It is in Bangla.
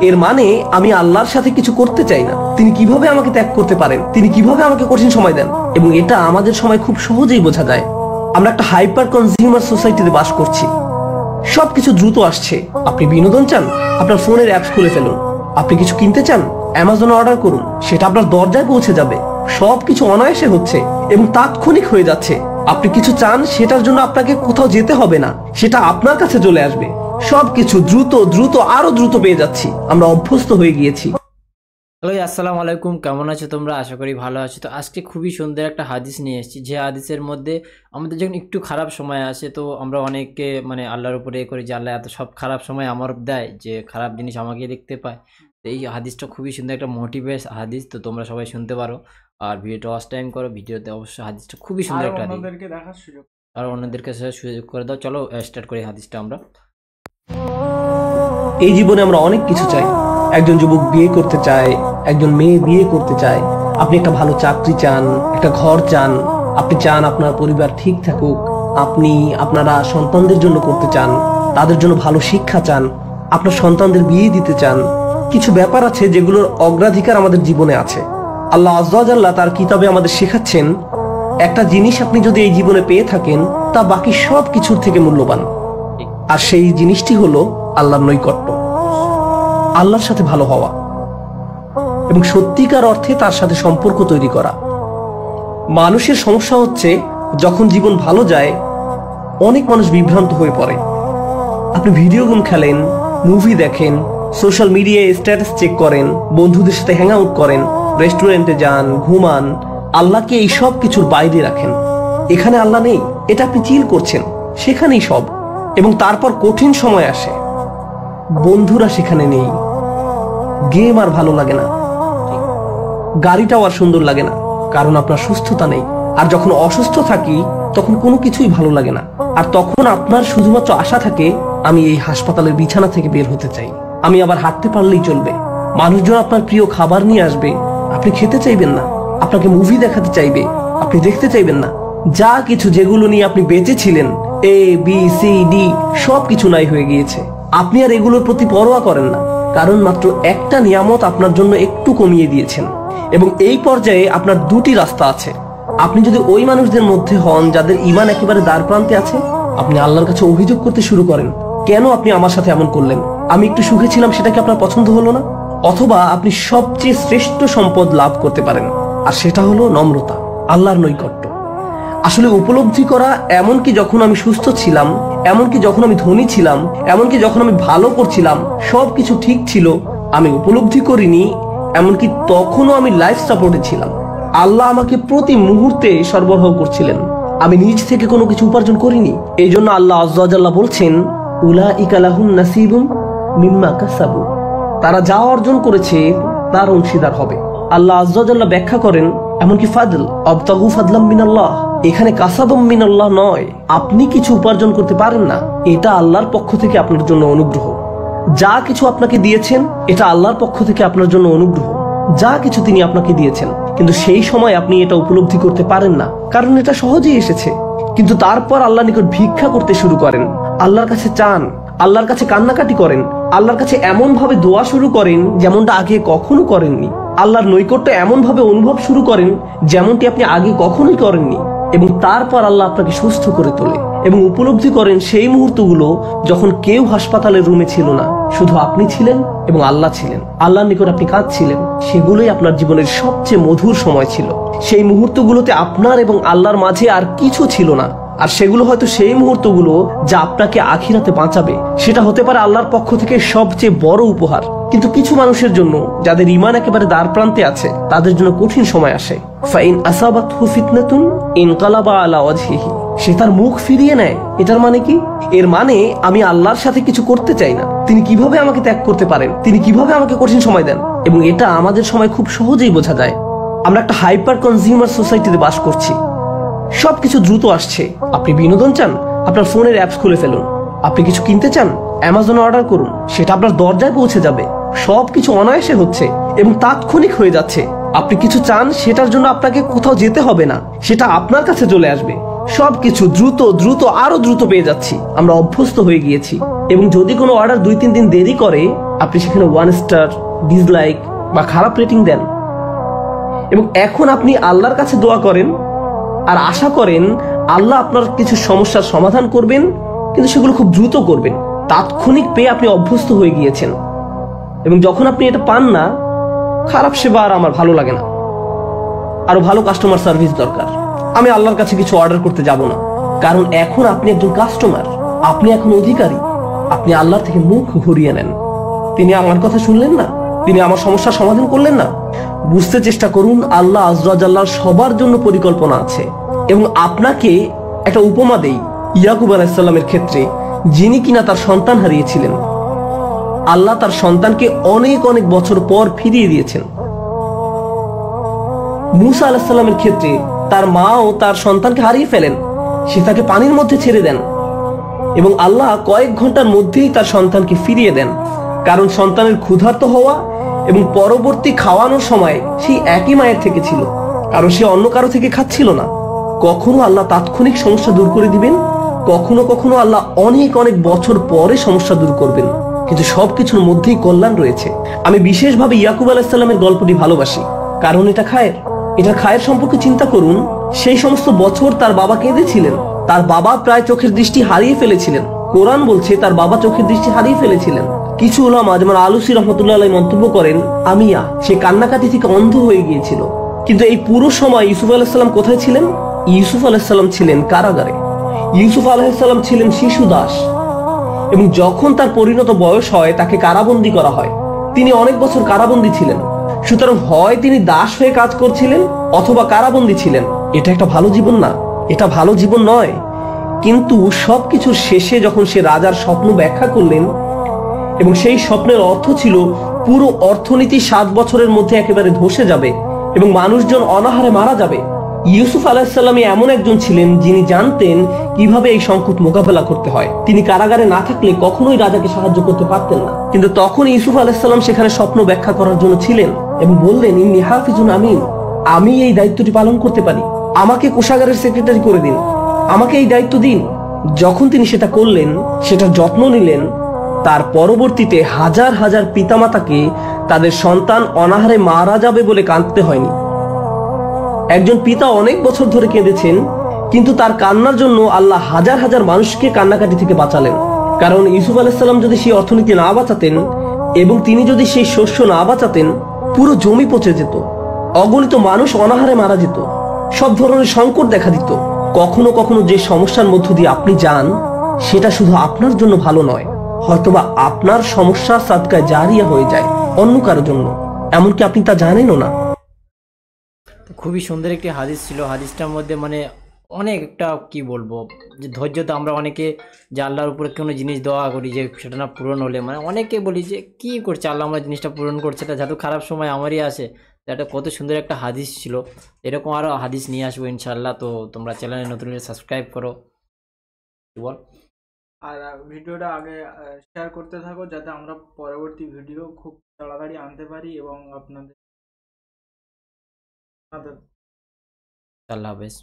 এর মানে আমি আল্লাহর সাথে কিছু করতে চাই না। তিনি কিভাবে আমাকে ত্যাগ করতে পারেন, তিনি কিভাবে আমাকে কঠিন সময় দেন। এবং এটা আমাদের সময় খুব সহজেই বোঝা যায়। আমরা একটা হাইপার কনজিউমার সোসাইটিতে বাস করছি। সবকিছু দ্রুত আসছে। আপনি বিনোদন চান, আপনার ফোনের অ্যাপস খুলে ফেলুন। আপনি কিছু কিনতে চান, অ্যামাজনে অর্ডার করুন, সেটা আপনার দরজায় পৌঁছে যাবে। সবকিছু অনায়াসে হচ্ছে এবং তাৎক্ষণিক হয়ে যাচ্ছে। আপনি কিছু চান, সেটার জন্য আপনাকে কোথাও যেতে হবে না, সেটা আপনার কাছে চলে আসবে। সবকিছু দ্রুত দ্রুত আরো দ্রুত পেয়ে যাচ্ছি। আমরা অভ্যস্ত হয়ে গিয়েছি। হ্যালো, আসসালামু আলাইকুম। কেমন আছো তোমরা? আশা করি ভালো আছো। তো আজকে খুবই সুন্দর একটা হাদিস নিয়ে এসেছি, যে হাদিসের মধ্যে আমাদের যখন একটু খারাপ সময় আসে, তো আমরা অনেককে আল্লাহর উপরে করি যে আল্লাহ এত সব খারাপ সময় আমার দেয়, যে খারাপ জিনিস আমাকে দেখতে পায়। তো এই হাদিসটা খুবই সুন্দর একটা মোটিভেট হাদিস, তো তোমরা সবাই শুনতে পারো। আর ভিডিওটা ওয়াচ টাইম করো, ভিডিওতে অবশ্যই হাদিসটা খুবই সুন্দর একটা হাদিস, আর অন্যদেরকে সুযোগ করে দাও। চলো স্টার্ট করি হাদিসটা আমরা। এই জীবনে আমরা অনেক কিছু চাই। একজন যুবক বিয়ে করতে চায়, একজন মেয়ে বিয়ে করতে চায়। আপনি একটা ভালো চাকরি চান, একটা ঘর চান, আপনি চান আপনার পরিবার ঠিক থাকুক। আপনি আপনারা সন্তানদের জন্য করতে চান, তাদের জন্য ভালো শিক্ষা চান, আপনার সন্তানদের বিয়ে দিতে চান। কিছু ব্যাপার আছে যেগুলোর অগ্রাধিকার আমাদের জীবনে আছে। আল্লাহ আজ্জা ওয়া জাল্লা তার কিতাবে আমাদের শেখাচ্ছেন, একটা জিনিস আপনি যদি এই জীবনে পেয়ে থাকেন, তা বাকি সব কিছুর থেকে মূল্যবান। আর সেই জিনিসটি হলো আল্লাহর নৈকট্য, আল্লাহর সাথে ভালো হওয়া এবং সত্যিকার অর্থে তার সাথে সম্পর্ক তৈরি করা। মানুষের সমস্যা হচ্ছে, যখন জীবন ভালো যায় অনেক মানুষ বিভ্রান্ত হয়ে পড়ে। আপনি ভিডিও গেম খেলেন, মুভি দেখেন, সোশ্যাল মিডিয়ায় স্ট্যাটাস চেক করেন, বন্ধুদের সাথে হ্যাং আউট করেন, রেস্টুরেন্টে যান, ঘুমান, আল্লাহকে এই সব কিছুর বাইরে রাখেন। এখানে আল্লাহ নেই, এটা আপনি চিল করছেন, সেখানেই সব। এবং তারপর কঠিন সময় আসে, বন্ধুরা সেখানে নেই, গেম আর ভালো লাগে না, গাড়িটাও আর সুন্দর লাগে না, কারণ আপনার সুস্থতা নেই। আর যখন অসুস্থ থাকি তখন কোনো কিছুই ভালো লাগে না। আর তখন আপনার শুধুমাত্র আশা থাকে, আমি এই হাসপাতালের বিছানা থেকে বের হতে চাই, আমি আবার হাঁটতে পারলেই চলবে। মানুষজন আপনার প্রিয় খাবার নিয়ে আসবে, আপনি খেতে চাইবেন না। আপনাকে মুভি দেখাতে চাইবে, আপনি দেখতে চাইবেন না। যা কিছু যেগুলো নিয়ে আপনি বেঁচে ছিলেন, এ বি সি ডি, সবকিছু নাই হয়ে গিয়েছে। আপনি আর এগুলোর প্রতি পরোয়া করেন না, কারণ মাত্র একটা নিয়ামত আপনার জন্য একটু কমিয়ে দিয়েছেন। এবং এই পর্যায়ে আপনার দুটি রাস্তা আছে। আপনি যদি ওই মানুষদের মধ্যে হন যাদের ঈমান একেবারে দ্বার প্রান্তে আছে, আপনি আল্লাহর কাছে অভিযোগ করতে শুরু করেন, কেন আপনি আমার সাথে এমন করলেন? আমি একটু সুখে ছিলাম, সেটা কি আপনার পছন্দ হলো না? অথবা আপনি সবচেয়ে শ্রেষ্ঠ সম্পদ লাভ করতে পারেন, আর সেটা হলো নম্রতা, আল্লাহর নৈকট্য। আসলে উপলব্ধি করা, এমনকি যখন আমি সুস্থ ছিলাম, এমনকি যখন আমি ধনী ছিলাম, এমনকি যখন আমি ভালো করছিলাম, সবকিছু ঠিক ছিল, আমি উপলব্ধি করিনি এমনকি তখনও আমি লাইফ সাপোর্টে ছিলাম। আল্লাহ আমাকে প্রতি মুহূর্তে সরবরাহ করছিলেন, আমি নিজ থেকে কোনো কিছু উপার্জন করিনি। এই জন্য আল্লাহ আজ্জা ওয়া জাল্লা বলছেন, উলাইকা লাহুম নাসিবুম মিম্মা কাসাবু, তারা যা অর্জন করেছে তার অংশীদার হবে। আল্লাহ আজ্জা ওয়া জাল্লা ব্যাখ্যা করেন, এমনকি ফাদল আবতাগু ফাদলাম মিনাল্লাহ, এখানে কাসাবুম মিনাল্লাহ নয়, আপনি কিছু উপার্জন করতে পারেন না, এটা আল্লাহর পক্ষ থেকে আপনার জন্য অনুগ্রহ। যা কিছু আপনাকে দিয়েছেন, এটা আল্লাহর পক্ষ থেকে আপনার জন্য অনুগ্রহ। যা কিছু তিনি আপনাকে দিয়েছেন, কিন্তু সেই সময় আপনি এটা উপলব্ধি করতে পারেন না, কারণ এটা সহজেই এসেছে। কিন্তু তারপর আল্লাহর নিকট ভিক্ষা করতে শুরু করেন, আল্লাহর কাছে চান, আল্লাহর কাছে কান্নাকাটি করেন, আল্লাহর কাছে এমন ভাবে দোয়া শুরু করেন যেমনটা আগে কখনো করেননি। আল্লাহর নৈকট্য এমন ভাবে অনুভব শুরু করেন যেমনটি আপনি আগে কখনোই করেননি। এবং তারপর আল্লাহ আপনাকে সুস্থ করে তোলে এবং উপলব্ধি করেন সেই মুহূর্তগুলো যখন কেউ হাসপাতালের রুমে ছিল না, শুধু আপনি ছিলেন এবং আল্লাহ ছিলেন। আল্লাহর নিকট আপনি কাঁদছিলেন, সেগুলোই আপনার জীবনের সবচেয়ে মধুর সময় ছিল। সেই মুহূর্তগুলোতে আপনার এবং আল্লাহর মাঝে আর কিছু ছিল না। আর সেগুলো হয়তো সেই মুহূর্তগুলো যা আপনাকে আখিরাতে বাঁচাবে। সেটা হতে পারে আল্লাহর পক্ষ থেকে সবচেয়ে বড় উপহার। কিন্তু কিছু মানুষের জন্য, যাদের ঈমান একেবারে দ্বার প্রান্তে আছে, তাদের জন্য কঠিন সময় আসে। ফাইন আসাবাতহু ফিতনাতুন ইনকালাবা আলা ওয়াজহিহি, সে তার মুখ ফিরিয়ে নেয়। এটার মানে কি? এর মানে আমি আল্লাহর সাথে কিছু করতে চাই না, তিনি কিভাবে আমাকে ত্যাগ করতে পারেন, তিনি কিভাবে আমাকে কঠিন সময় দেন। এবং এটা আমাদের সময় খুব সহজেই বোঝা যায়। আমরা একটা হাইপার কনজিউমার সোসাইটিতে বাস করছি। সবকিছু দ্রুত আসছে। আপনি বিনোদন চান, আপনার ফোনের অ্যাপস খুলে ফেলুন। আপনি কিছু কিনতে চান, অ্যামাজনে অর্ডার করুন, সেটা আপনার দরজায় পৌঁছে যাবে। সবকিছু অনায়াসে হচ্ছে এবং তাৎক্ষণিক হয়ে যাচ্ছে। আপনি কিছু চান, সেটার জন্য আপনাকে কোথাও যেতে হবে না, সেটা আপনার কাছে চলে আসবে। সবকিছু দ্রুত দ্রুত আরো দ্রুত পেয়ে যাচ্ছি। আমরা অভ্যস্ত হয়ে গিয়েছি। এবং যদি কোনো অর্ডার 2-3 দিন দেরি করে, আপনি সেখানে 1 স্টার, ডিসলাইক বা খারাপ রেটিং দেন। এবং এখন আপনি আল্লাহর কাছে দোয়া করেন আর আশা করেন আল্লাহ আপনার কিছু সমস্যার সমাধান করবেন, কিন্তু সেগুলো খুব দ্রুত করবেন। তাৎক্ষণিক পেয়ে আপনি অভ্যস্ত হয়ে গিয়েছেন, এবং যখন আপনি এটা পান না, খারাপ সেবা আর আমার ভালো লাগে না, আরো ভালো কাস্টমার সার্ভিস দরকার। আমি আল্লাহর কাছে কিছু অর্ডার করতে যাব না, কারণ এখন আপনি একজন কাস্টমার, আপনি এখন অধিকারী। আপনি আল্লাহর থেকে মুখ ঘুরিয়ে নেন। তিনি আমার কথা শুনলেন না, তিনি আমার সমস্যার সমাধান করলেন না। বুঝতে চেষ্টা করুন, আল্লাহ আযজা ওয়া জাল্লার সবার জন্য পরিকল্পনা আছে। এবং আপনাকে একটা উপমা দেই, ইয়াকুব আলাইহিস সালামের ক্ষেত্রে, যিনি কিনা তার সন্তান হারিয়েছিলেন, আল্লাহ তার সন্তানকে অনেক অনেক বছর পর ফিরিয়ে দিয়েছেন। মূসা আলাইহিস সালামের ক্ষেত্রে তার মাও তার সন্তানকে হারিয়ে ফেলেন, সে তাকে পানির মধ্যে ছেড়ে দেন, এবং আল্লাহ কয়েক ঘন্টার মধ্যেই তার সন্তানকে ফিরিয়ে দেন, কারণ সন্তানের ক্ষুধার্ত হওয়া এবং পরবর্তী খাওয়ানোর সময় সেই একই মায়ের থেকে ছিল, কারণ সে অন্য কারো থেকে খাচ্ছিল না। কখনো আল্লাহ তাৎক্ষণিক সমস্যা দূর করে দিবেন, কখনো কখনো আল্লাহ অনেক অনেক বছর পরে সমস্যা দূর করবেন, কিন্তু সবকিছুর মধ্যেই কল্যাণ রয়েছে। আমি বিশেষভাবে ইয়াকুব আলাইহিস সালামের গল্পটি ভালোবাসি, কারণ এটা খায়ের সম্পর্কে চিন্তা করুন। সেই সমস্ত বছর তার বাবা কেঁদেছিলেন, তার বাবা প্রায় চোখের দৃষ্টি হারিয়ে ফেলেছিলেন। কোরআন বলছে তার বাবা চোখের দৃষ্টি হারিয়ে ফেলেছিলেন। কিছু উলামা যেমন আলুসি রহমতুল্লাহ আলাইহি মন্তব্য করেন, আমিয়া সে কান্নাকাটি থেকে অন্ধ হয়ে গিয়েছিল। কিন্তু এই পুরো সময় ইউসুফ আলাইহিস সালাম কোথায় ছিলেন? ইউসুফ আলাইহিস সালাম ছিলেন কারাগারে। ইউসুফ আলাইহিস সালাম ছিলেন শিশু দাস, এবং যখন তার পরিণত বয়স হয় তাকে কারাবন্দী করা হয়। তিনি অনেক বছর কারাবন্দী ছিলেন। সুতরাং হয় তিনি দাস হয়ে কাজ করছিলেন অথবা কারাবন্দী ছিলেন। এটা একটা ভালো জীবন না, এটা ভালো জীবন নয়। কিন্তু সবকিছুর শেষে যখন সে রাজার স্বপ্ন ব্যাখ্যা করলেন, এবং সেই স্বপ্নের অর্থ ছিল পুরো অর্থনীতি 7 বছরের মধ্যে একেবারে ধসে যাবে এবং মানুষজন অনাহারে মারা যাবে, ইউসুফ আলাইহিস সালাম এমন একজন ছিলেন যিনি জানতেন কিভাবে এই সংকট মোকাবেলা করতে হয়। তিনি কারাগারে না থাকলে কখনোই রাজাকে সাহায্য করতে পারতেন না, কিন্তু তখন ইউসুফ আলাইহিস সালাম সেখানে স্বপ্ন ব্যাখ্যা করার জন্য ছিলেন এবং বললেন, ইন্নী হাফিজুন আমিন, আমি এই দায়িত্বটি পালন করতে পারি, আমাকে কোষাগারের সেক্রেটারি করে দিন, আমাকে এই দায়িত্ব দিন। যখন তিনি সেটা করলেন, সেটা যত্ন নিলেন, তার পরবর্তীতে হাজার হাজার পিতামাতাকে তাদের সন্তান অনাহারে মারা যাবে বলে কাঁদতে হয়নি। একজন পিতা অনেক বছর ধরে কেঁদেছেন, কিন্তু তার কান্নার জন্য আল্লাহ হাজার হাজার মানুষকে কান্নাকাটি থেকে বাঁচালেন। কারণ ইউসুফ আলাইহিস সালাম যদি সেই অর্থনীতি না বাঁচাতেন এবং তিনি যদি সেই শস্য না বাঁচাতেন, পুরো জমি পচে যেত, অগণিত মানুষ অনাহারে মারা যেত, সব ধরনের সংকট দেখা দিত। কখনো কখনো যে সমস্যার মধ্য দিয়ে আপনি যান, সেটা শুধু আপনার জন্য ভালো নয়, হয়তোবা আপনার সমস্যা সাদকায় জারিয়া হয়ে যায় অন্য কারোর জন্য, এমনকি আপনি তা জানেনও না। খুবই সুন্দর একটি হাদিস ছিল। হাদিসটার মধ্যে মানে অনেক একটা কি বলবো, যে ধৈর্য তো আমরা অনেকে যে আল্লাহর উপরে কোনো জিনিস দোয়া করি যে সেটা না পূরণ হলে মানে অনেকে বলি যে কি করছে আল্লাহ, আমার জিনিসটা পূরণ করছে, এটা যত খারাপ সময় আমারই আসে। এটা কত সুন্দর একটা হাদিস ছিল। এরকম আরও হাদিস নিয়ে আসবো ইনশাল্লাহ। তো তোমরা চ্যানেলে নতুন সাবস্ক্রাইব করো। বল। আর ভিডিওটা আগে শেয়ার করতে থাকো, যাতে আমরা পরবর্তী ভিডিও খুব তাড়াতাড়ি আনতে পারি এবং আপনাদের আল্লাহ হাফেজ।